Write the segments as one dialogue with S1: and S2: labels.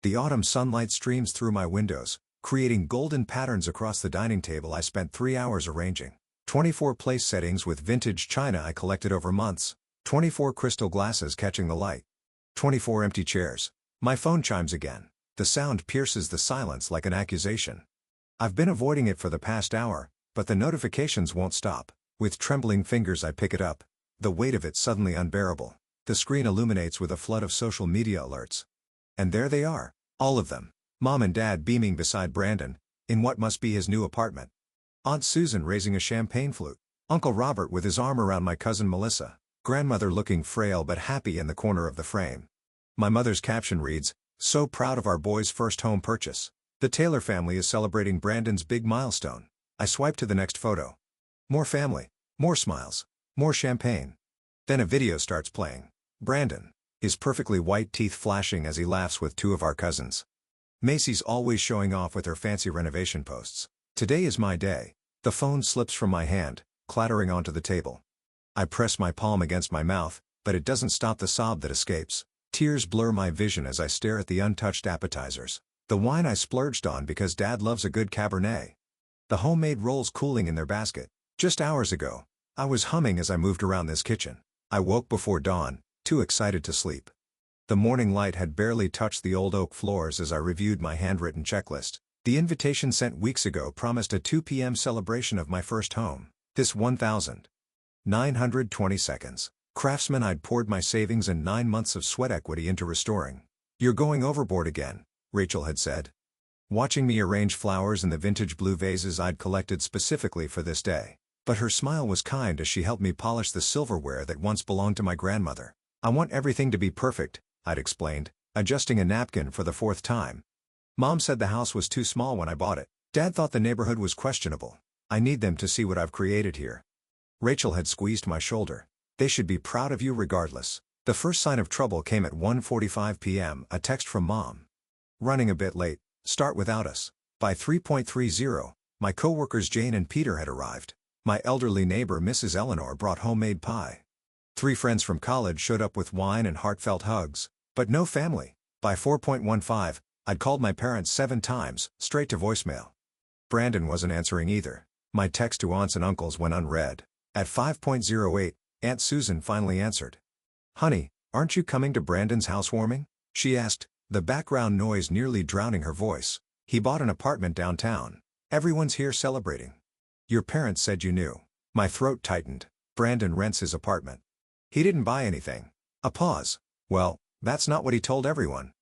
S1: The autumn sunlight streams through my windows, creating golden patterns across the dining table I spent 3 hours arranging. 24 place settings with vintage china I collected over months. 24 crystal glasses catching the light. 24 empty chairs. My phone chimes again. The sound pierces the silence like an accusation. I've been avoiding it for the past hour, but the notifications won't stop. With trembling fingers I pick it up. The weight of it suddenly unbearable. The screen illuminates with a flood of social media alerts. And there they are, all of them. Mom and Dad beaming beside Brandon, in what must be his new apartment. Aunt Susan raising a champagne flute. Uncle Robert with his arm around my cousin Melissa. Grandmother looking frail but happy in the corner of the frame. My mother's caption reads, "So proud of our boy's first home purchase. The Taylor family is celebrating Brandon's big milestone." I swipe to the next photo. More family, more smiles, more champagne. Then a video starts playing. Brandon, his perfectly white teeth flashing as he laughs with two of our cousins. Macy's always showing off with her fancy renovation posts. Today is my day. The phone slips from my hand, clattering onto the table. I press my palm against my mouth, but it doesn't stop the sob that escapes. Tears blur my vision as I stare at the untouched appetizers. The wine I splurged on because Dad loves a good Cabernet. The homemade rolls cooling in their basket. Just hours ago, I was humming as I moved around this kitchen. I woke before dawn, too excited to sleep. The morning light had barely touched the old oak floors as I reviewed my handwritten checklist. The invitation sent weeks ago promised a 2 p.m. celebration of my first home. This 1,920 seconds. Craftsman I'd poured my savings and 9 months of sweat equity into restoring. "You're going overboard again," Rachel had said. Watching me arrange flowers in the vintage blue vases I'd collected specifically for this day. But her smile was kind as she helped me polish the silverware that once belonged to my grandmother. "I want everything to be perfect," I'd explained, adjusting a napkin for the 4th time. "Mom said the house was too small when I bought it. Dad thought the neighborhood was questionable. I need them to see what I've created here." Rachel had squeezed my shoulder. "They should be proud of you regardless." The first sign of trouble came at 1:45 p.m., a text from Mom. "Running a bit late, start without us." By 3:30, my coworkers Jane and Peter had arrived. My elderly neighbor Mrs. Eleanor brought homemade pie. 3 friends from college showed up with wine and heartfelt hugs, but no family. By 4:15, I'd called my parents 7 times, straight to voicemail. Brandon wasn't answering either. My text to aunts and uncles went unread. At 5:08, Aunt Susan finally answered. "Honey, aren't you coming to Brandon's housewarming?" she asked, the background noise nearly drowning her voice. "He bought an apartment downtown. Everyone's here celebrating." "Your parents said you knew." My throat tightened. "Brandon rents his apartment. He didn't buy anything." A pause. "Well, that's not what he told everyone.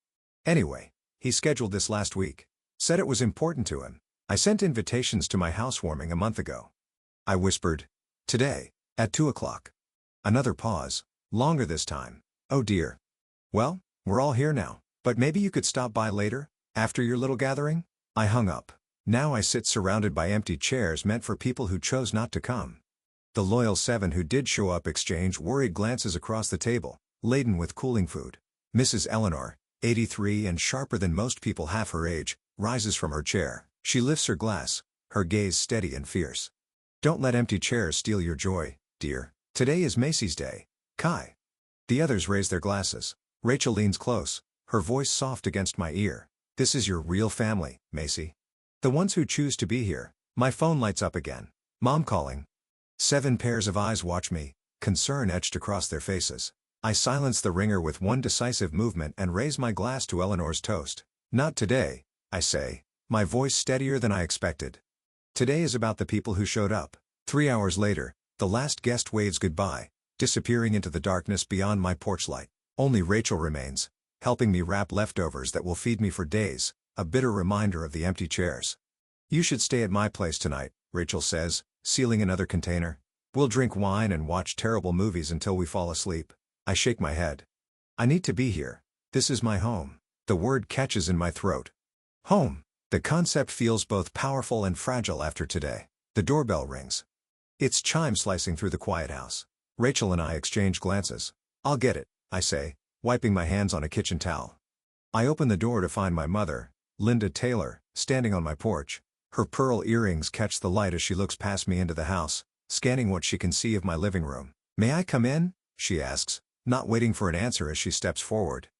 S1: Anyway, he scheduled this last week. Said it was important to him. I sent invitations to my housewarming a month ago." I whispered. "Today, at 2 o'clock. Another pause. Longer this time. "Oh dear. Well, we're all here now, but maybe you could stop by later, after your little gathering?" I hung up. Now I sit surrounded by empty chairs meant for people who chose not to come. The loyal 7 who did show up exchange worried glances across the table, laden with cooling food. Mrs. Eleanor, 83 and sharper than most people half her age, rises from her chair. She lifts her glass, her gaze steady and fierce. "Don't let empty chairs steal your joy, dear. Today is Macy's Day. Kai." The others raise their glasses. Rachel leans close, her voice soft against my ear. "This is your real family, Macy. The ones who choose to be here." My phone lights up again. Mom calling. 7 pairs of eyes watch me, concern etched across their faces. I silence the ringer with one decisive movement and raise my glass to Eleanor's toast. "Not today," I say, my voice steadier than I expected. "Today is about the people who showed up." 3 hours later, the last guest waves goodbye, disappearing into the darkness beyond my porch light. Only Rachel remains, helping me wrap leftovers that will feed me for days, a bitter reminder of the empty chairs. "You should stay at my place tonight," Rachel says, sealing another container. "We'll drink wine and watch terrible movies until we fall asleep." I shake my head. "I need to be here. This is my home." The word catches in my throat. Home. The concept feels both powerful and fragile after today. The doorbell rings. It's chime slicing through the quiet house. Rachel and I exchange glances. "I'll get it," I say, wiping my hands on a kitchen towel. I open the door to find my mother, Linda Taylor, standing on my porch. Her pearl earrings catch the light as she looks past me into the house, scanning what she can see of my living room. "May I come in?" she asks, not waiting for an answer as she steps forward.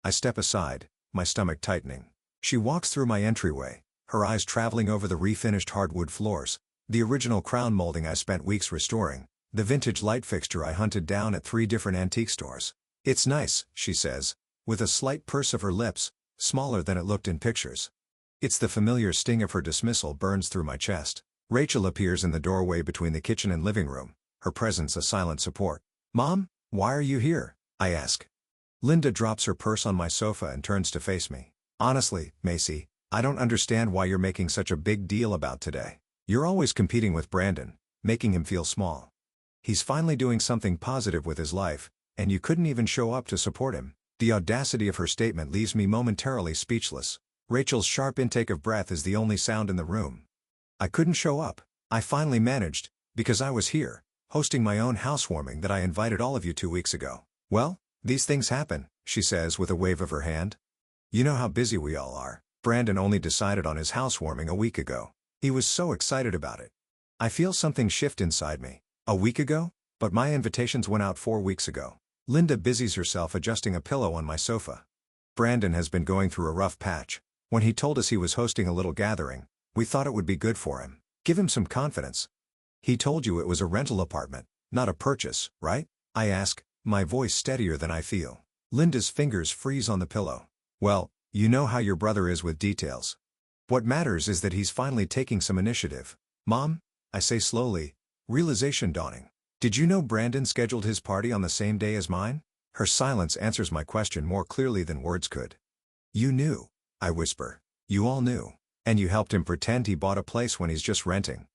S1: I step aside. my stomach tightening. She walks through my entryway, her eyes traveling over the refinished hardwood floors, the original crown molding I spent weeks restoring, the vintage light fixture I hunted down at 3 different antique stores. "It's nice," she says, with a slight purse of her lips, smaller than it looked in pictures. It's the familiar sting of her dismissal burns through my chest. Rachel appears in the doorway between the kitchen and living room, her presence a silent support. "Mom, why are you here?" I ask. Linda drops her purse on my sofa and turns to face me. "Honestly, Macy, I don't understand why you're making such a big deal about today. You're always competing with Brandon, making him feel small. He's finally doing something positive with his life, and you couldn't even show up to support him." The audacity of her statement leaves me momentarily speechless. Rachel's sharp intake of breath is the only sound in the room. "I couldn't show up. I finally managed, because I was here, hosting my own housewarming that I invited all of you 2 weeks ago." "Well, these things happen," she says with a wave of her hand. "You know how busy we all are. Brandon only decided on his housewarming a week ago. He was so excited about it." I feel something shift inside me. A week ago? But my invitations went out 4 weeks ago. Linda busies herself adjusting a pillow on my sofa. "Brandon has been going through a rough patch. When he told us he was hosting a little gathering, we thought it would be good for him. Give him some confidence." "He told you it was a rental apartment, not a purchase, right?" I ask, my voice steadier than I feel. Linda's fingers freeze on the pillow. "Well, you know how your brother is with details. What matters is that he's finally taking some initiative." "Mom," I say slowly, realization dawning. "Did you know Brandon scheduled his party on the same day as mine?" Her silence answers my question more clearly than words could. "You knew," I whisper. "You all knew. And you helped him pretend he bought a place when he's just renting."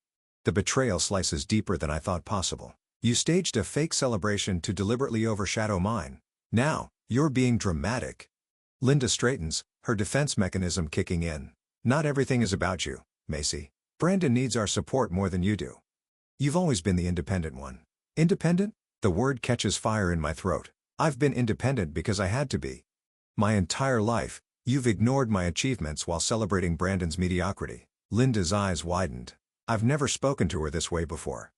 S1: The betrayal slices deeper than I thought possible. "You staged a fake celebration to deliberately overshadow mine. Now, you're being dramatic." Linda straightens, her defense mechanism kicking in. "Not everything is about you, Macy. Brandon needs our support more than you do. You've always been the independent one." "Independent?" The word catches fire in my throat. "I've been independent because I had to be. My entire life, you've ignored my achievements while celebrating Brandon's mediocrity." Linda's eyes widened. I've never spoken to her this way before.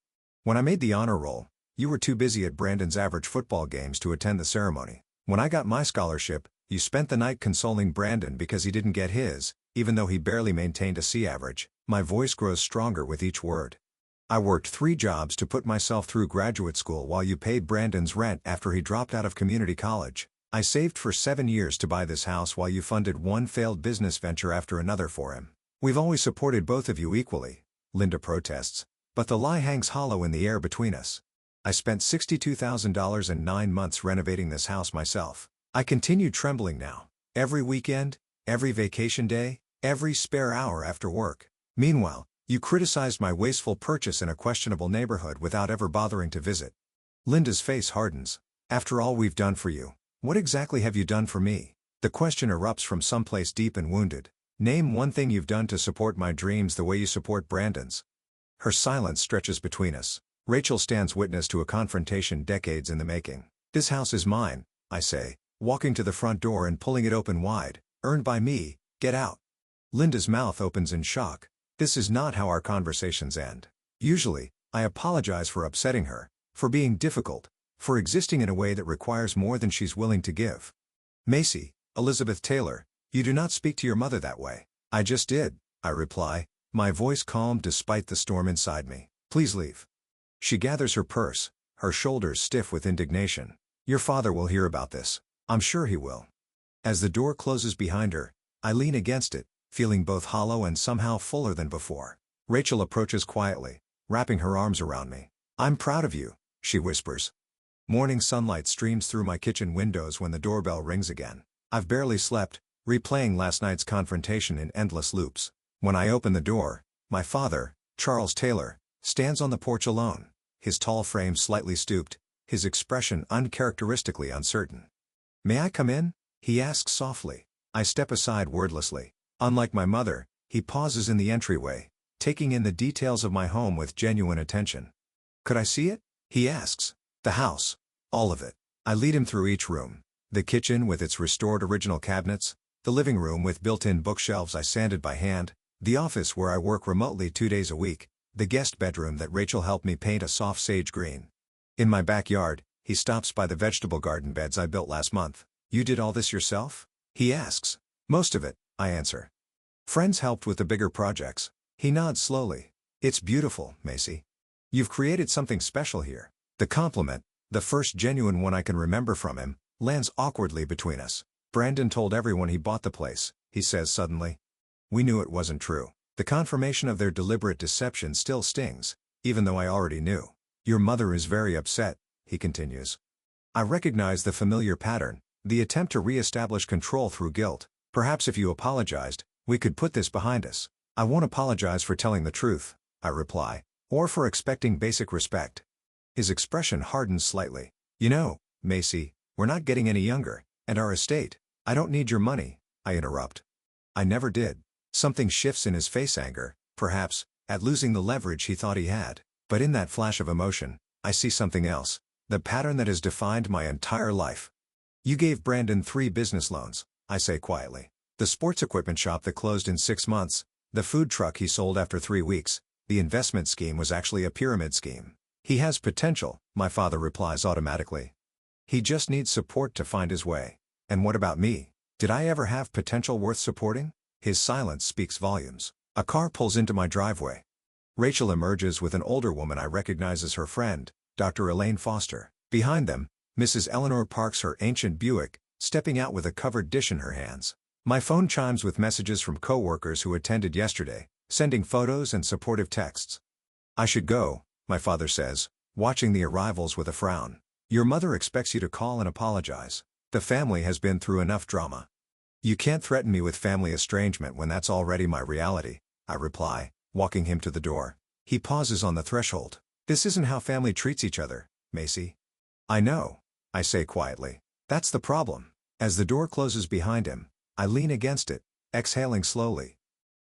S1: "When I made the honor roll, you were too busy at Brandon's average football games to attend the ceremony. When I got my scholarship, you spent the night consoling Brandon because he didn't get his, even though he barely maintained a C average." My voice grows stronger with each word. "I worked 3 jobs to put myself through graduate school while you paid Brandon's rent after he dropped out of community college. I saved for 7 years to buy this house while you funded one failed business venture after another for him. We've always supported both of you equally," Linda protests, "but the lie hangs hollow in the air between us. I spent $62,000 in 9 months renovating this house myself." I continue trembling now. "Every weekend, every vacation day, every spare hour after work. Meanwhile, you criticized my wasteful purchase in a questionable neighborhood without ever bothering to visit." Linda's face hardens. "After all we've done for you, what exactly have you done for me?" The question erupts from someplace deep and wounded. "Name one thing you've done to support my dreams the way you support Brandon's." Her silence stretches between us. Rachel stands witness to a confrontation decades in the making. "This house is mine," I say, walking to the front door and pulling it open wide. "Earned by me, get out." Linda's mouth opens in shock. This is not how our conversations end. Usually, I apologize for upsetting her, for being difficult, for existing in a way that requires more than she's willing to give. "Macy, Elizabeth Taylor, you do not speak to your mother that way." "I just did," I reply, my voice calm despite the storm inside me. "Please leave." She gathers her purse, her shoulders stiff with indignation. "Your father will hear about this. I'm sure he will." As the door closes behind her, I lean against it, feeling both hollow and somehow fuller than before. Rachel approaches quietly, wrapping her arms around me. "I'm proud of you," she whispers. Morning sunlight streams through my kitchen windows when the doorbell rings again. I've barely slept, replaying last night's confrontation in endless loops. When I open the door, my father, Charles Taylor, stands on the porch alone, his tall frame slightly stooped, his expression uncharacteristically uncertain. "May I come in?" he asks softly. I step aside wordlessly. Unlike my mother, he pauses in the entryway, taking in the details of my home with genuine attention. "Could I see it?" he asks. "The house. All of it." I lead him through each room. The kitchen with its restored original cabinets, the living room with built-in bookshelves I sanded by hand, the office where I work remotely 2 days a week, the guest bedroom that Rachel helped me paint a soft sage green. In my backyard, he stops by the vegetable garden beds I built last month. "You did all this yourself?" he asks. Most of it, I answer. Friends helped with the bigger projects. He nods slowly. It's beautiful, Macy. You've created something special here. The compliment, the first genuine one I can remember from him, lands awkwardly between us. Brandon told everyone he bought the place, he says suddenly. We knew it wasn't true. The confirmation of their deliberate deception still stings, even though I already knew. Your mother is very upset, he continues. I recognize the familiar pattern, the attempt to re-establish control through guilt. Perhaps if you apologized, we could put this behind us. I won't apologize for telling the truth, I reply, or for expecting basic respect. His expression hardens slightly. You know, Macy, we're not getting any younger, and our estate. I don't need your money, I interrupt. I never did. Something shifts in his face, anger, perhaps, at losing the leverage he thought he had. But in that flash of emotion, I see something else, the pattern that has defined my entire life. You gave Brandon 3 business loans, I say quietly. The sports equipment shop that closed in 6 months, the food truck he sold after 3 weeks, the investment scheme was actually a pyramid scheme. He has potential, my father replies automatically. He just needs support to find his way. And what about me? Did I ever have potential worth supporting? His silence speaks volumes. A car pulls into my driveway. Rachel emerges with an older woman I recognize as her friend, Dr. Elaine Foster. Behind them, Mrs. Eleanor parks her ancient Buick, stepping out with a covered dish in her hands. My phone chimes with messages from coworkers who attended yesterday, sending photos and supportive texts. I should go, my father says, watching the arrivals with a frown. Your mother expects you to call and apologize. The family has been through enough drama. You can't threaten me with family estrangement when that's already my reality, I reply, walking him to the door. He pauses on the threshold. This isn't how family treats each other, Macy. I know, I say quietly. That's the problem. As the door closes behind him, I lean against it, exhaling slowly.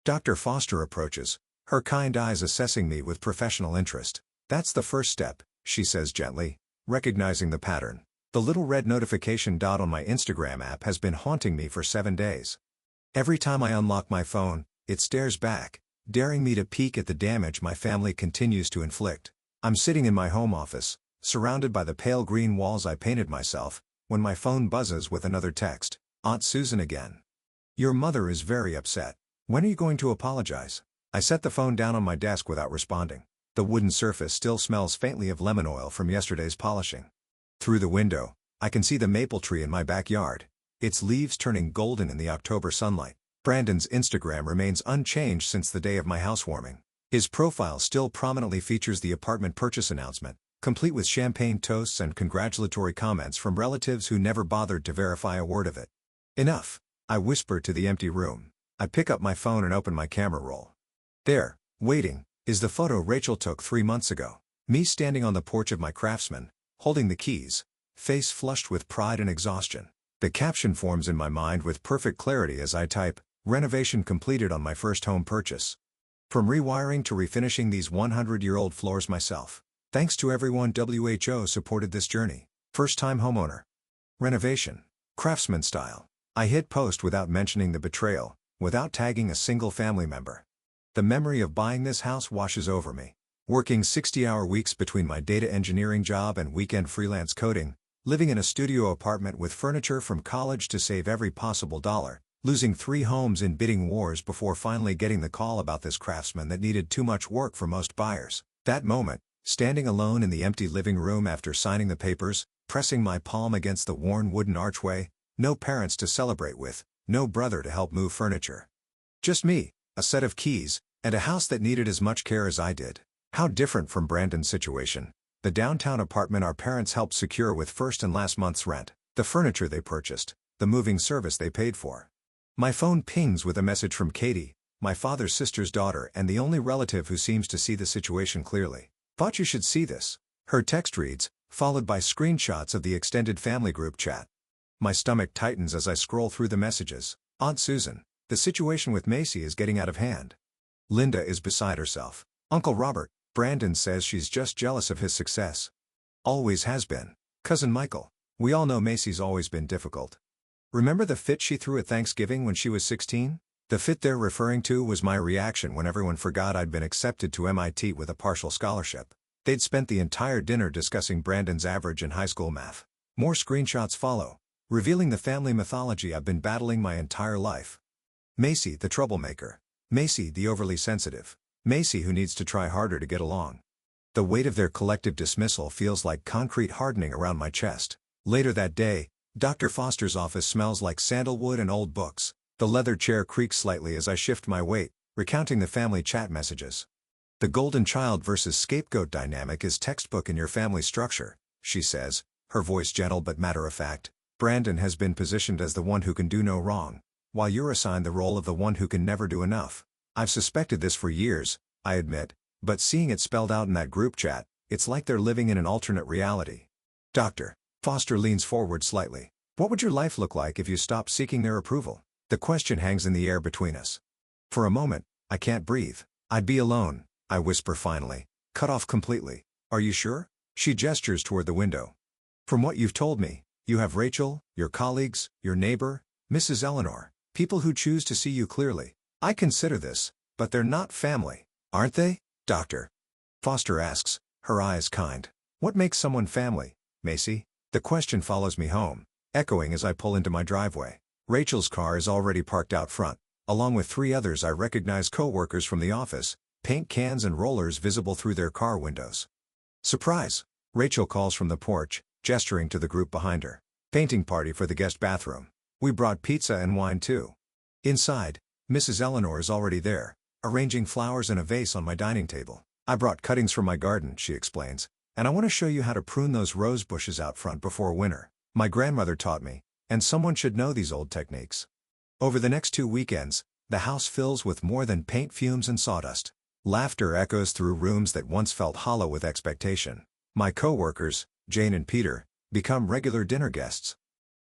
S1: Dr. Foster approaches, her kind eyes assessing me with professional interest. That's the first step, she says gently, recognizing the pattern. The little red notification dot on my Instagram app has been haunting me for 7 days. Every time I unlock my phone, it stares back, daring me to peek at the damage my family continues to inflict. I'm sitting in my home office, surrounded by the pale green walls I painted myself, when my phone buzzes with another text. Aunt Susan again. Your mother is very upset. When are you going to apologize? I set the phone down on my desk without responding. The wooden surface still smells faintly of lemon oil from yesterday's polishing. Through the window, I can see the maple tree in my backyard, its leaves turning golden in the October sunlight. Brandon's Instagram remains unchanged since the day of my housewarming. His profile still prominently features the apartment purchase announcement, complete with champagne toasts and congratulatory comments from relatives who never bothered to verify a word of it. Enough, I whisper to the empty room. I pick up my phone and open my camera roll. There, waiting, is the photo Rachel took 3 months ago. Me standing on the porch of my Craftsman, holding the keys, face flushed with pride and exhaustion. The caption forms in my mind with perfect clarity as I type, renovation completed on my first home purchase. From rewiring to refinishing these 100-year-old floors myself. Thanks to everyone WHO supported this journey. First-time homeowner. Renovation. Craftsman style. I hit post without mentioning the betrayal, without tagging a single family member. The memory of buying this house washes over me. Working 60-hour weeks between my data engineering job and weekend freelance coding, living in a studio apartment with furniture from college to save every possible dollar, losing 3 homes in bidding wars before finally getting the call about this Craftsman that needed too much work for most buyers. That moment, standing alone in the empty living room after signing the papers, pressing my palm against the worn wooden archway, no parents to celebrate with, no brother to help move furniture. Just me, a set of keys, and a house that needed as much care as I did. How different from Brandon's situation. The downtown apartment our parents helped secure with first and last month's rent, the furniture they purchased, the moving service they paid for. My phone pings with a message from Katie, my father's sister's daughter and the only relative who seems to see the situation clearly. Thought you should see this. Her text reads, followed by screenshots of the extended family group chat. My stomach tightens as I scroll through the messages. Aunt Susan, the situation with Macy is getting out of hand. Linda is beside herself. Uncle Robert, Brandon says she's just jealous of his success. Always has been. Cousin Michael, we all know Macy's always been difficult. Remember the fit she threw at Thanksgiving when she was 16? The fit they're referring to was my reaction when everyone forgot I'd been accepted to MIT with a partial scholarship. They'd spent the entire dinner discussing Brandon's average in high school math. More screenshots follow. revealing the family mythology I've been battling my entire life. Macy, the troublemaker. Macy, the overly sensitive. Macy who needs to try harder to get along. The weight of their collective dismissal feels like concrete hardening around my chest. Later that day, Dr. Foster's office smells like sandalwood and old books. The leather chair creaks slightly as I shift my weight, recounting the family chat messages. The golden child versus scapegoat dynamic is textbook in your family structure, she says, her voice gentle but matter-of-fact. Brandon has been positioned as the one who can do no wrong, while you're assigned the role of the one who can never do enough. I've suspected this for years, I admit, but seeing it spelled out in that group chat, it's like they're living in an alternate reality. Dr. Foster leans forward slightly. What would your life look like if you stopped seeking their approval? The question hangs in the air between us. For a moment, I can't breathe. I'd be alone, I whisper finally, cut off completely. Are you sure? She gestures toward the window. From what you've told me, you have Rachel, your colleagues, your neighbor, Mrs. Eleanor, people who choose to see you clearly. I consider this, but they're not family, aren't they? Dr. Foster asks, her eyes kind. What makes someone family, Macy? The question follows me home, echoing as I pull into my driveway. Rachel's car is already parked out front. Along with 3 others I recognize co-workers from the office, paint cans and rollers visible through their car windows. Surprise! Rachel calls from the porch, gesturing to the group behind her. Painting party for the guest bathroom. We brought pizza and wine too. Inside, Mrs. Eleanor is already there, arranging flowers in a vase on my dining table. I brought cuttings from my garden, she explains, and I want to show you how to prune those rose bushes out front before winter. My grandmother taught me, and someone should know these old techniques. Over the next 2 weekends, the house fills with more than paint fumes and sawdust. Laughter echoes through rooms that once felt hollow with expectation. My co-workers, Jane and Peter, become regular dinner guests.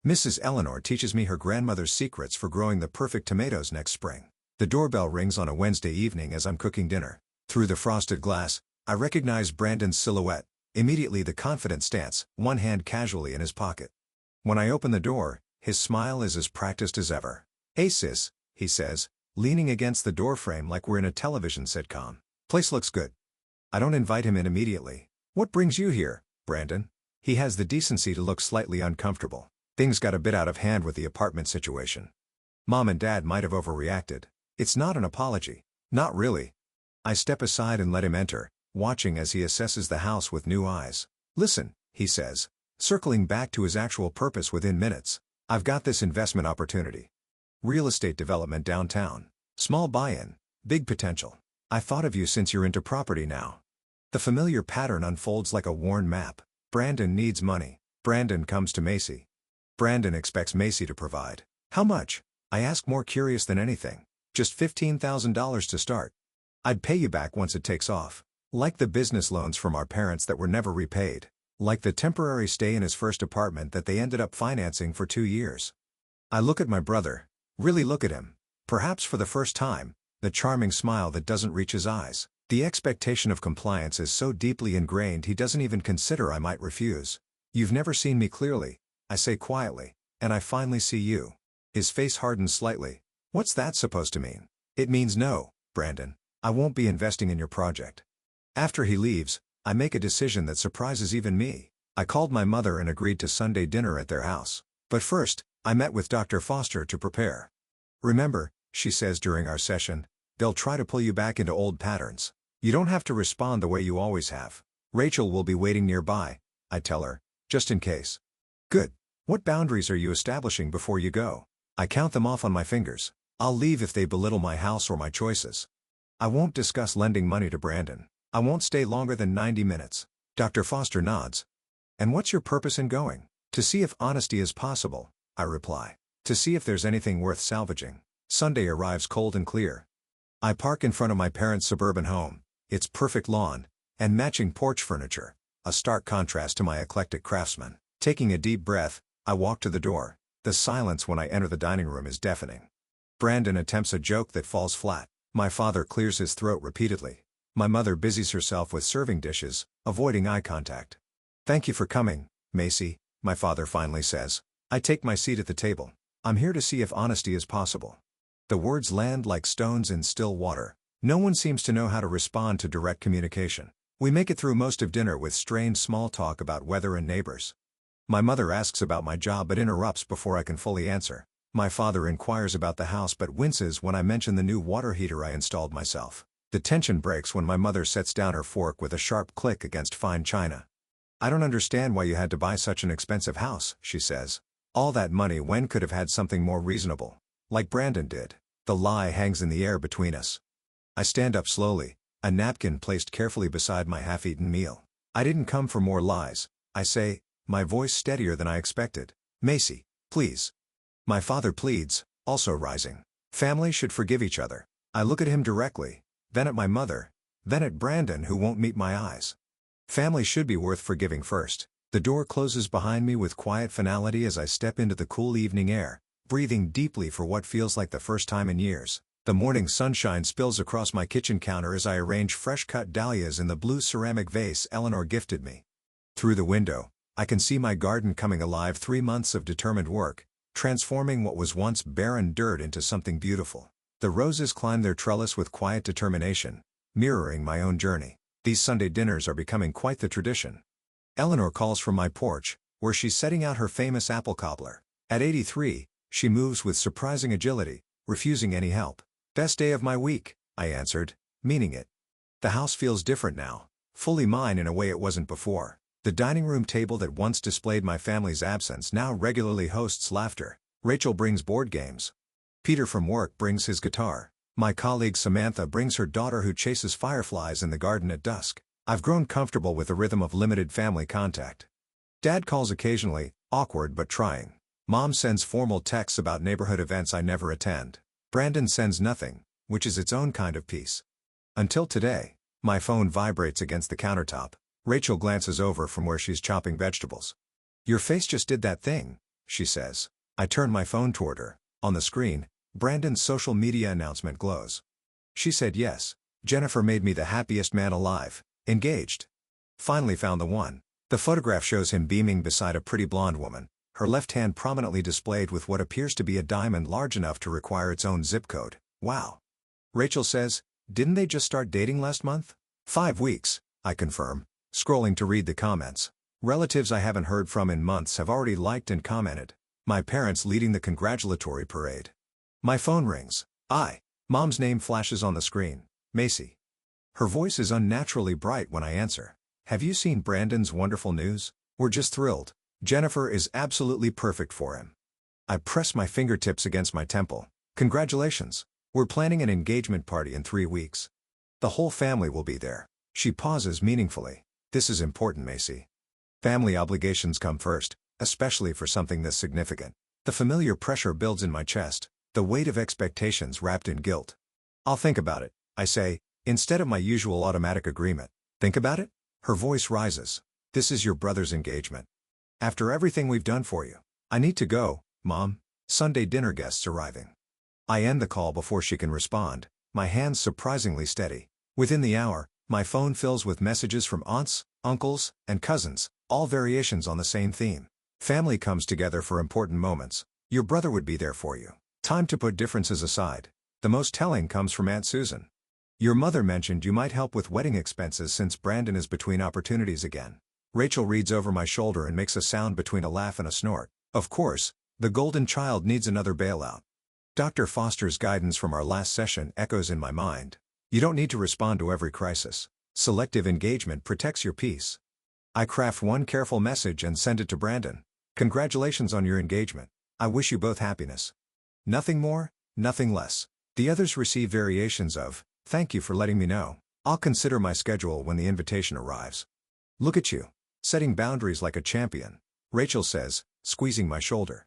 S1: Mrs. Eleanor teaches me her grandmother's secrets for growing the perfect tomatoes next spring. The doorbell rings on a Wednesday evening as I'm cooking dinner. Through the frosted glass, I recognize Brandon's silhouette, immediately the confident stance, one hand casually in his pocket. When I open the door, his smile is as practiced as ever. Hey sis, he says, leaning against the doorframe like we're in a television sitcom. Place looks good. I don't invite him in immediately. What brings you here, Brandon? He has the decency to look slightly uncomfortable. Things got a bit out of hand with the apartment situation. Mom and Dad might have overreacted. It's not an apology. Not really. I step aside and let him enter, watching as he assesses the house with new eyes. Listen, he says, circling back to his actual purpose within minutes. I've got this investment opportunity. Real estate development downtown. Small buy-in, big potential. I thought of you since you're into property now. The familiar pattern unfolds like a worn map. Brandon needs money. Brandon comes to Macy. Brandon expects Macy to provide. How much? I ask, more curious than anything. Just $15,000 to start. I'd pay you back once it takes off. Like the business loans from our parents that were never repaid. Like the temporary stay in his first apartment that they ended up financing for 2 years. I look at my brother. Really look at him. Perhaps for the first time, the charming smile that doesn't reach his eyes. The expectation of compliance is so deeply ingrained he doesn't even consider I might refuse. You've never seen me clearly, I say quietly, and I finally see you. His face hardens slightly. What's that supposed to mean? It means no, Brandon. I won't be investing in your project. After he leaves, I make a decision that surprises even me. I called my mother and agreed to Sunday dinner at their house. But first, I met with Dr. Foster to prepare. Remember, she says during our session, they'll try to pull you back into old patterns. You don't have to respond the way you always have. Rachel will be waiting nearby, I tell her, just in case. Good. What boundaries are you establishing before you go? I count them off on my fingers. I'll leave if they belittle my house or my choices. I won't discuss lending money to Brandon. I won't stay longer than 90 minutes. Dr. Foster nods. And what's your purpose in going? To see if honesty is possible, I reply. To see if there's anything worth salvaging. Sunday arrives cold and clear. I park in front of my parents' suburban home, its perfect lawn, and matching porch furniture, a stark contrast to my eclectic craftsman. Taking a deep breath, I walk to the door. The silence when I enter the dining room is deafening. Brandon attempts a joke that falls flat. My father clears his throat repeatedly. My mother busies herself with serving dishes, avoiding eye contact. Thank you for coming, Macy, my father finally says. I take my seat at the table. I'm here to see if honesty is possible. The words land like stones in still water. No one seems to know how to respond to direct communication. We make it through most of dinner with strained small talk about weather and neighbors. My mother asks about my job but interrupts before I can fully answer. My father inquires about the house but winces when I mention the new water heater I installed myself. The tension breaks when my mother sets down her fork with a sharp click against fine china. "I don't understand why you had to buy such an expensive house," she says. "All that money when could have had something more reasonable. Like Brandon did." The lie hangs in the air between us. I stand up slowly, a napkin placed carefully beside my half-eaten meal. "I didn't come for more lies," I say, my voice steadier than I expected. "Macy, please." My father pleads, also rising. "Family should forgive each other." I look at him directly, then at my mother, then at Brandon who won't meet my eyes. Family should be worth forgiving first. The door closes behind me with quiet finality as I step into the cool evening air, breathing deeply for what feels like the first time in years. The morning sunshine spills across my kitchen counter as I arrange fresh-cut dahlias in the blue ceramic vase Eleanor gifted me. Through the window, I can see my garden coming alive. 3 months of determined work, transforming what was once barren dirt into something beautiful. The roses climb their trellis with quiet determination, mirroring my own journey. These Sunday dinners are becoming quite the tradition. Eleanor calls from my porch, where she's setting out her famous apple cobbler. At 83, she moves with surprising agility, refusing any help. "Best day of my week," I answered, meaning it. The house feels different now, fully mine in a way it wasn't before. The dining room table that once displayed my family's absence now regularly hosts laughter. Rachel brings board games. Peter from work brings his guitar. My colleague Samantha brings her daughter who chases fireflies in the garden at dusk. I've grown comfortable with the rhythm of limited family contact. Dad calls occasionally, awkward but trying. Mom sends formal texts about neighborhood events I never attend. Brandon sends nothing, which is its own kind of peace. Until today, my phone vibrates against the countertop. Rachel glances over from where she's chopping vegetables. "Your face just did that thing," she says. I turn my phone toward her. On the screen, Brandon's social media announcement glows. She said yes. "Jennifer made me the happiest man alive. Engaged. Finally found the one." The photograph shows him beaming beside a pretty blonde woman, her left hand prominently displayed with what appears to be a diamond large enough to require its own zip code. "Wow." Rachel says, "Didn't they just start dating last month?" 5 weeks, I confirm, scrolling to read the comments. Relatives I haven't heard from in months have already liked and commented. My parents leading the congratulatory parade. My phone rings. Mom's name flashes on the screen. "Macy." Her voice is unnaturally bright when I answer. "Have you seen Brandon's wonderful news? We're just thrilled. Jennifer is absolutely perfect for him." I press my fingertips against my temple. "Congratulations. We're planning an engagement party in 3 weeks. The whole family will be there." She pauses meaningfully. "This is important, Macy. Family obligations come first, especially for something this significant." The familiar pressure builds in my chest, the weight of expectations wrapped in guilt. "I'll think about it," I say, instead of my usual automatic agreement. "Think about it?" Her voice rises. "This is your brother's engagement. After everything we've done for you. I need to go, Mom. Sunday dinner guests arriving." I end the call before she can respond, my hands surprisingly steady. Within the hour, my phone fills with messages from aunts, uncles, and cousins, all variations on the same theme. Family comes together for important moments. Your brother would be there for you. Time to put differences aside. The most telling comes from Aunt Susan. Your mother mentioned you might help with wedding expenses since Brandon is between opportunities again. Rachel reads over my shoulder and makes a sound between a laugh and a snort. Of course, the golden child needs another bailout. Dr. Foster's guidance from our last session echoes in my mind. You don't need to respond to every crisis. Selective engagement protects your peace. I craft one careful message and send it to Brandon. Congratulations on your engagement. I wish you both happiness. Nothing more, nothing less. The others receive variations of, thank you for letting me know. I'll consider my schedule when the invitation arrives. Look at you, setting boundaries like a champion, Rachel says, squeezing my shoulder.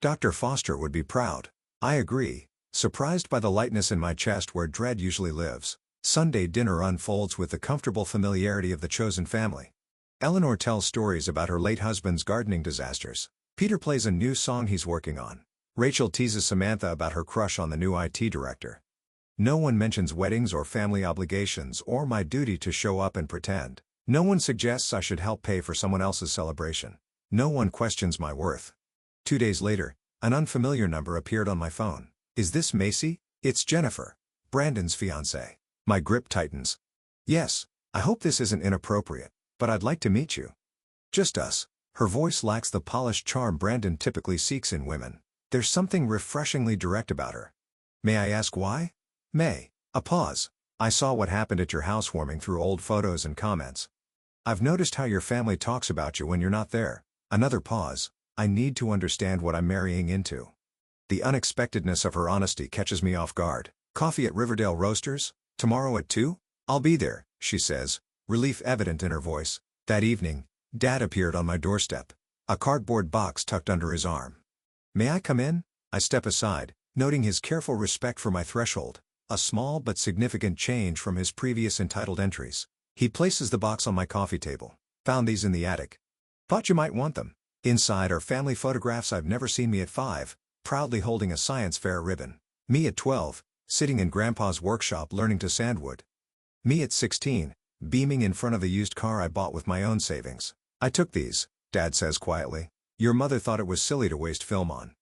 S1: Dr. Foster would be proud. I agree, surprised by the lightness in my chest where dread usually lives. Sunday dinner unfolds with the comfortable familiarity of the chosen family. Eleanor tells stories about her late husband's gardening disasters. Peter plays a new song he's working on. Rachel teases Samantha about her crush on the new IT director. No one mentions weddings or family obligations or my duty to show up and pretend. No one suggests I should help pay for someone else's celebration. No one questions my worth. 2 days later, an unfamiliar number appeared on my phone. Is this Macy? It's Jennifer, Brandon's fiancée. My grip tightens. Yes, I hope this isn't inappropriate, but I'd like to meet you. Just us. Her voice lacks the polished charm Brandon typically seeks in women. There's something refreshingly direct about her. May I ask why? May. A pause. I saw what happened at your housewarming through old photos and comments. I've noticed how your family talks about you when you're not there. Another pause. I need to understand what I'm marrying into. The unexpectedness of her honesty catches me off guard. Coffee at Riverdale Roasters? Tomorrow at 2? I'll be there, she says, relief evident in her voice. That evening, Dad appeared on my doorstep, a cardboard box tucked under his arm. May I come in? I step aside, noting his careful respect for my threshold, a small but significant change from his previous entitled entries. He places the box on my coffee table. Found these in the attic. Thought you might want them. Inside are family photographs I've never seen. Me at 5, proudly holding a science fair ribbon. Me at 12, sitting in Grandpa's workshop learning to sandwood. Me at 16, beaming in front of the used car I bought with my own savings. I took these, Dad says quietly. Your mother thought it was silly to waste film on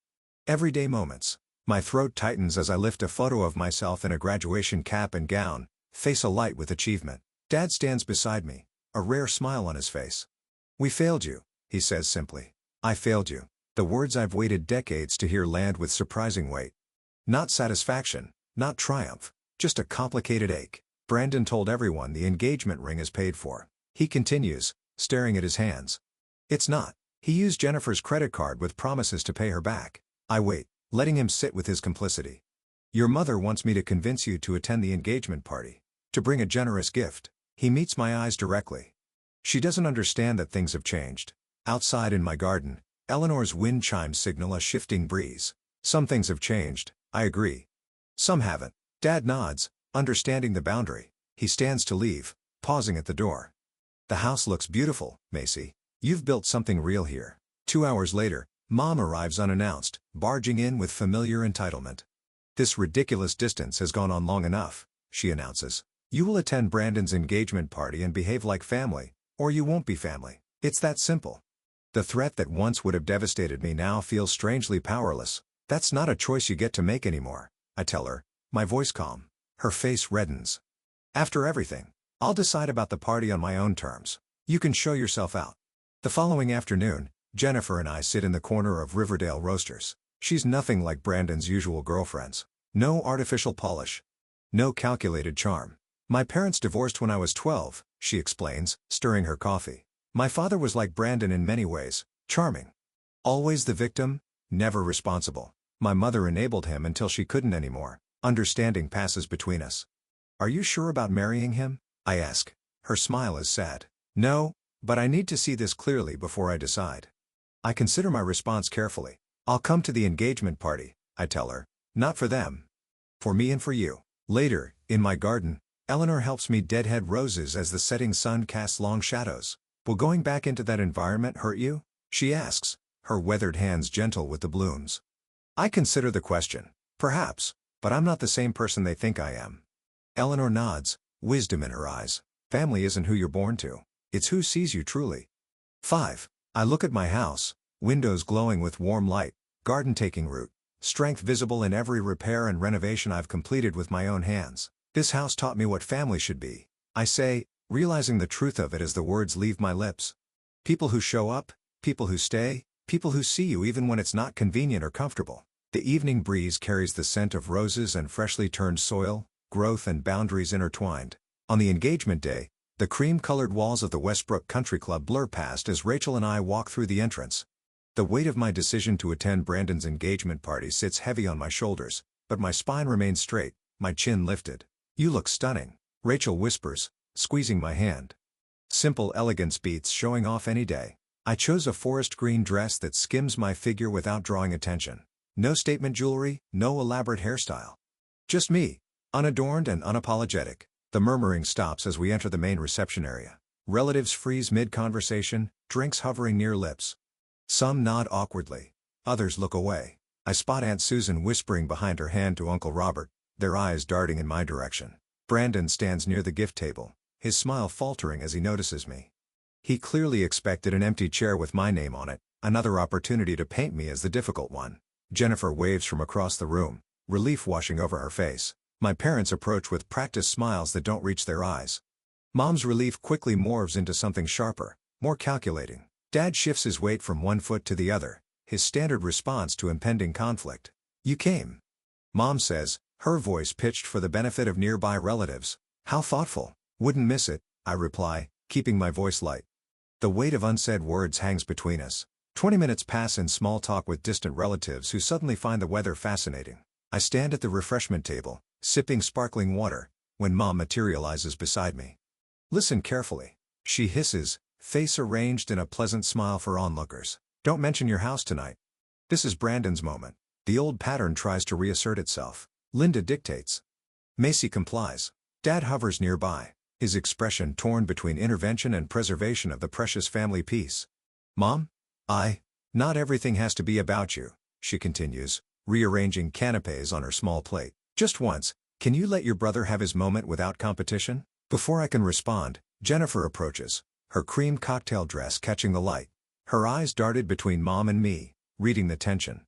S1: everyday moments. My throat tightens as I lift a photo of myself in a graduation cap and gown, face alight with achievement. Dad stands beside me, a rare smile on his face. We failed you, he says simply. I failed you. The words I've waited decades to hear land with surprising weight. Not satisfaction, not triumph, just a complicated ache. Brandon told everyone the engagement ring is paid for. He continues, staring at his hands. It's not. He used Jennifer's credit card with promises to pay her back. I wait, letting him sit with his complicity. Your mother wants me to convince you to attend the engagement party, to bring a generous gift. He meets my eyes directly. She doesn't understand that things have changed. Outside in my garden, Eleanor's wind chimes signal a shifting breeze. Some things have changed, I agree. Some haven't. Dad nods, understanding the boundary. He stands to leave, pausing at the door. The house looks beautiful, Macy. You've built something real here. 2 hours later, Mom arrives unannounced, barging in with familiar entitlement. This ridiculous distance has gone on long enough, she announces. You will attend Brandon's engagement party and behave like family, or you won't be family. It's that simple. The threat that once would have devastated me now feels strangely powerless. That's not a choice you get to make anymore, I tell her, my voice calm. Her face reddens. After everything, I'll decide about the party on my own terms. You can show yourself out. The following afternoon, Jennifer and I sit in the corner of Riverdale Roasters. She's nothing like Brandon's usual girlfriends. No artificial polish. No calculated charm. My parents divorced when I was 12, she explains, stirring her coffee. My father was like Brandon in many ways, charming. Always the victim, never responsible. My mother enabled him until she couldn't anymore. Understanding passes between us. Are you sure about marrying him? I ask. Her smile is sad. No, but I need to see this clearly before I decide. I consider my response carefully. I'll come to the engagement party, I tell her. Not for them. For me and for you. Later, in my garden, Eleanor helps me deadhead roses as the setting sun casts long shadows. Will going back into that environment hurt you? She asks, her weathered hands gentle with the blooms. I consider the question. Perhaps, but I'm not the same person they think I am. Eleanor nods, wisdom in her eyes. Family isn't who you're born to. It's who sees you truly. 5. I look at my house, windows glowing with warm light, garden taking root, strength visible in every repair and renovation I've completed with my own hands. This house taught me what family should be, I say, realizing the truth of it as the words leave my lips. People who show up, people who stay, people who see you even when it's not convenient or comfortable. The evening breeze carries the scent of roses and freshly turned soil, growth and boundaries intertwined. On the engagement day, the cream-colored walls of the Westbrook Country Club blur past as Rachel and I walk through the entrance. The weight of my decision to attend Brandon's engagement party sits heavy on my shoulders, but my spine remains straight, my chin lifted. You look stunning, Rachel whispers, squeezing my hand. Simple elegance beats showing off any day. I chose a forest green dress that skims my figure without drawing attention. No statement jewelry, no elaborate hairstyle. Just me, unadorned and unapologetic. The murmuring stops as we enter the main reception area. Relatives freeze mid-conversation, drinks hovering near lips. Some nod awkwardly. Others look away. I spot Aunt Susan whispering behind her hand to Uncle Robert, their eyes darting in my direction. Brandon stands near the gift table, his smile faltering as he notices me. He clearly expected an empty chair with my name on it, another opportunity to paint me as the difficult one. Jennifer waves from across the room, relief washing over her face. My parents approach with practiced smiles that don't reach their eyes. Mom's relief quickly morphs into something sharper, more calculating. Dad shifts his weight from one foot to the other, his standard response to impending conflict. You came. Mom says, her voice pitched for the benefit of nearby relatives. How thoughtful. Wouldn't miss it, I reply, keeping my voice light. The weight of unsaid words hangs between us. 20 minutes pass in small talk with distant relatives who suddenly find the weather fascinating. I stand at the refreshment table, sipping sparkling water, when Mom materializes beside me. Listen carefully, she hisses, face arranged in a pleasant smile for onlookers. Don't mention your house tonight. This is Brandon's moment. The old pattern tries to reassert itself. Linda dictates. Macy complies. Dad hovers nearby, his expression torn between intervention and preservation of the precious family peace. Mom? Not everything has to be about you, she continues, rearranging canapes on her small plate. Just once, can you let your brother have his moment without competition? Before I can respond, Jennifer approaches, her cream cocktail dress catching the light. Her eyes darted between Mom and me, reading the tension.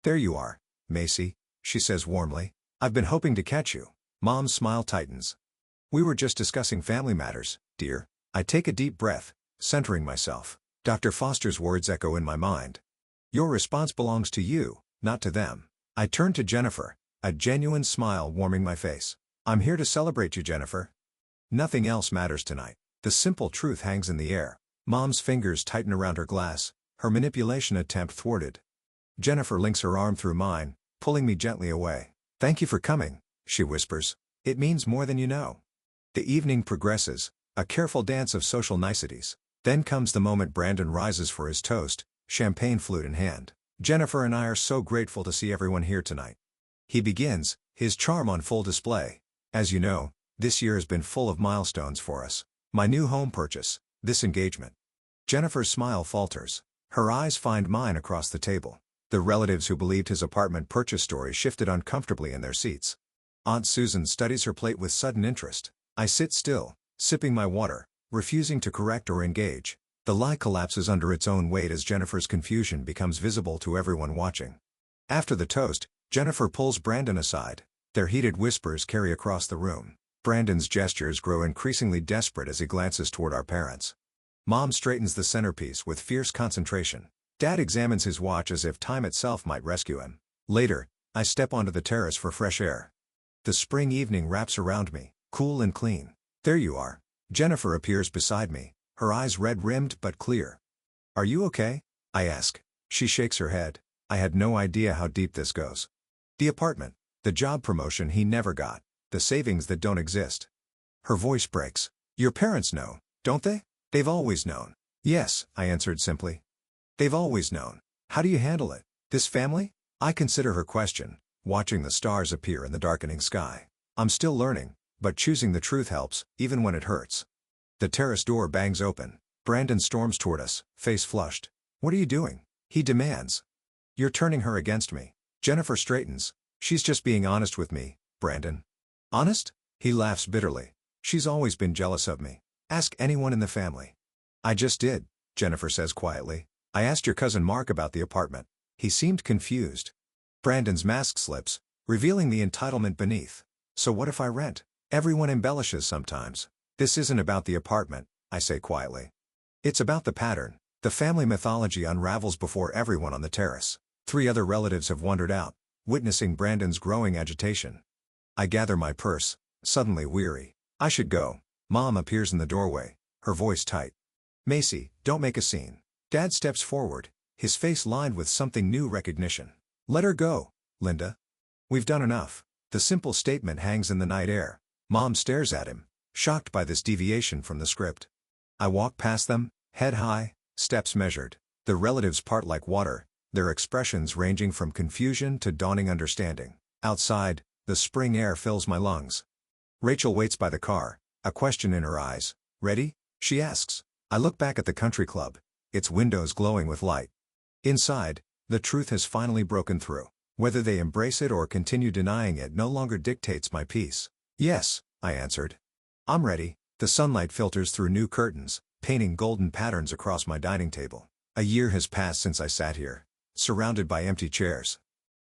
S1: There you are, Macy, she says warmly. I've been hoping to catch you. Mom's smile tightens. We were just discussing family matters, dear. I take a deep breath, centering myself. Dr. Foster's words echo in my mind. Your response belongs to you, not to them. I turn to Jennifer, a genuine smile warming my face. I'm here to celebrate you, Jennifer. Nothing else matters tonight. The simple truth hangs in the air. Mom's fingers tighten around her glass, her manipulation attempt thwarted. Jennifer links her arm through mine, pulling me gently away. Thank you for coming, she whispers. It means more than you know. The evening progresses, a careful dance of social niceties. Then comes the moment Brandon rises for his toast, champagne flute in hand. Jennifer and I are so grateful to see everyone here tonight. He begins, his charm on full display. As you know, this year has been full of milestones for us. My new home purchase, this engagement. Jennifer's smile falters. Her eyes find mine across the table. The relatives who believed his apartment purchase story shifted uncomfortably in their seats. Aunt Susan studies her plate with sudden interest. I sit still, sipping my water, refusing to correct or engage. The lie collapses under its own weight as Jennifer's confusion becomes visible to everyone watching. After the toast, Jennifer pulls Brandon aside. Their heated whispers carry across the room. Brandon's gestures grow increasingly desperate as he glances toward our parents. Mom straightens the centerpiece with fierce concentration. Dad examines his watch as if time itself might rescue him. Later, I step onto the terrace for fresh air. The spring evening wraps around me, cool and clean. There you are. Jennifer appears beside me, her eyes red-rimmed but clear. Are you okay? I ask. She shakes her head. I had no idea how deep this goes. The apartment, the job promotion he never got, the savings that don't exist. Her voice breaks. Your parents know, don't they? They've always known. Yes, I answered simply. They've always known. How do you handle it? This family? I consider her question, watching the stars appear in the darkening sky. I'm still learning, but choosing the truth helps, even when it hurts. The terrace door bangs open. Brandon storms toward us, face flushed. What are you doing? He demands. You're turning her against me. Jennifer straightens. She's just being honest with me, Brandon. Honest? He laughs bitterly. She's always been jealous of me. Ask anyone in the family. I just did, Jennifer says quietly. I asked your cousin Mark about the apartment. He seemed confused. Brandon's mask slips, revealing the entitlement beneath. So what if I rent? Everyone embellishes sometimes. This isn't about the apartment, I say quietly. It's about the pattern. The family mythology unravels before everyone on the terrace. 3 other relatives have wandered out, witnessing Brandon's growing agitation. I gather my purse, suddenly weary. I should go. Mom appears in the doorway, her voice tight. Macy, don't make a scene. Dad steps forward, his face lined with something new recognition. Let her go, Linda. We've done enough. The simple statement hangs in the night air. Mom stares at him, shocked by this deviation from the script. I walk past them, head high, steps measured. The relatives part like water, their expressions ranging from confusion to dawning understanding. Outside, the spring air fills my lungs. Rachel waits by the car, a question in her eyes. Ready? She asks. I look back at the country club, its windows glowing with light. Inside, the truth has finally broken through. Whether they embrace it or continue denying it no longer dictates my peace. Yes, I answered. I'm ready. The sunlight filters through new curtains, painting golden patterns across my dining table. A year has passed since I sat here, surrounded by empty chairs.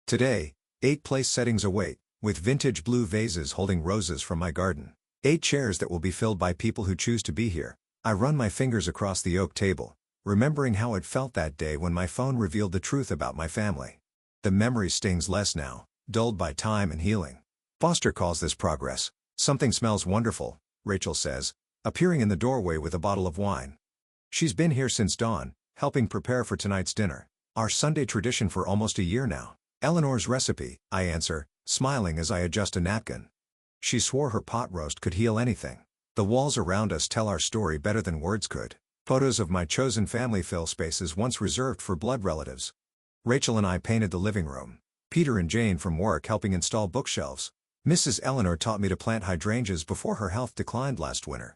S1: Today, 8 place settings await, with vintage blue vases holding roses from my garden. 8 chairs that will be filled by people who choose to be here. I run my fingers across the oak table, remembering how it felt that day when my phone revealed the truth about my family. The memory stings less now, dulled by time and healing. Foster calls this progress. Something smells wonderful, Rachel says, appearing in the doorway with a bottle of wine. She's been here since dawn, helping prepare for tonight's dinner. Our Sunday tradition for almost a year now. Eleanor's recipe, I answer, smiling as I adjust a napkin. She swore her pot roast could heal anything. The walls around us tell our story better than words could. Photos of my chosen family fill spaces once reserved for blood relatives. Rachel and I painted the living room. Peter and Jane from work helping install bookshelves. Mrs. Eleanor taught me to plant hydrangeas before her health declined last winter.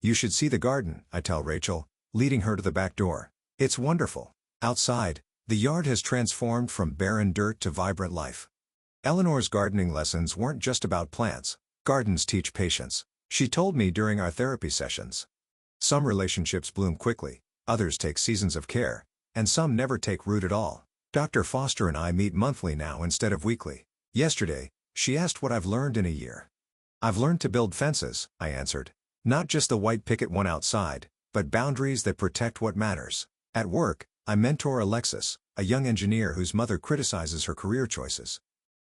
S1: You should see the garden, I tell Rachel, leading her to the back door. It's wonderful. Outside, the yard has transformed from barren dirt to vibrant life. Eleanor's gardening lessons weren't just about plants. Gardens teach patience, she told me during our therapy sessions. Some relationships bloom quickly, others take seasons of care, and some never take root at all. Dr. Foster and I meet monthly now instead of weekly. Yesterday, she asked what I've learned in a year. I've learned to build fences, I answered. Not just the white picket one outside, but boundaries that protect what matters. At work, I mentor Alexis, a young engineer whose mother criticizes her career choices.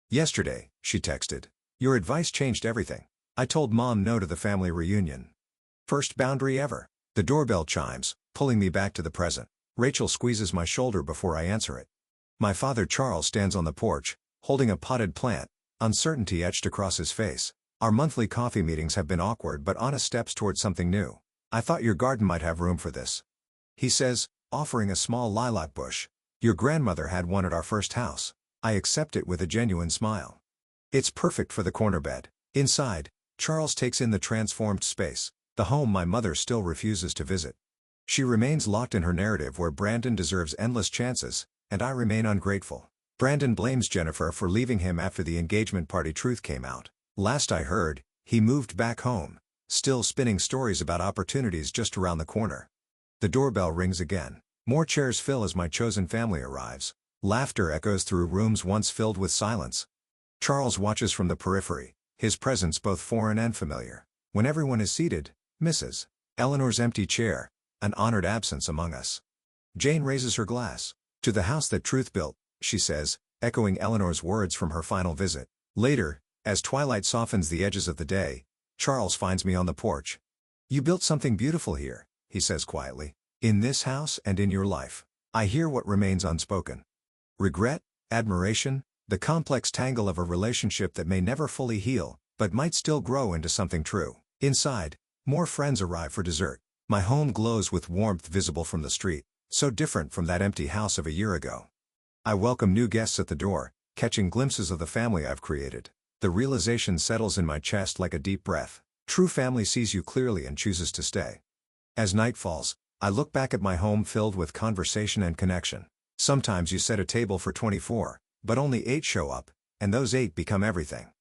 S1: Yesterday, she texted, "Your advice changed everything. I told Mom no to the family reunion." First boundary ever. The doorbell chimes, pulling me back to the present. Rachel squeezes my shoulder before I answer it. My father Charles stands on the porch, holding a potted plant, uncertainty etched across his face. Our monthly coffee meetings have been awkward but honest steps toward something new. "I thought your garden might have room for this," he says, offering a small lilac bush. "Your grandmother had one at our first house." I accept it with a genuine smile. It's perfect for the corner bed. Inside, Charles takes in the transformed space, the home my mother still refuses to visit. She remains locked in her narrative where Brandon deserves endless chances, and I remain ungrateful. Brandon blames Jennifer for leaving him after the engagement party truth came out. Last I heard, he moved back home, still spinning stories about opportunities just around the corner. The doorbell rings again. More chairs fill as my chosen family arrives. Laughter echoes through rooms once filled with silence. Charles watches from the periphery, his presence both foreign and familiar. When everyone is seated, Mrs. Eleanor's empty chair, an honored absence among us. Jane raises her glass. "To the house that truth built," she says, echoing Eleanor's words from her final visit. Later, as twilight softens the edges of the day, Charles finds me on the porch. "You built something beautiful here," he says quietly. "In this house and in your life." I hear what remains unspoken. Regret, admiration, the complex tangle of a relationship that may never fully heal, but might still grow into something true. Inside, more friends arrive for dessert. My home glows with warmth visible from the street, so different from that empty house of a year ago. I welcome new guests at the door, catching glimpses of the family I've created. The realization settles in my chest like a deep breath. True family sees you clearly and chooses to stay. As night falls, I look back at my home filled with conversation and connection. Sometimes you set a table for 24, but only 8 show up, and those 8 become everything.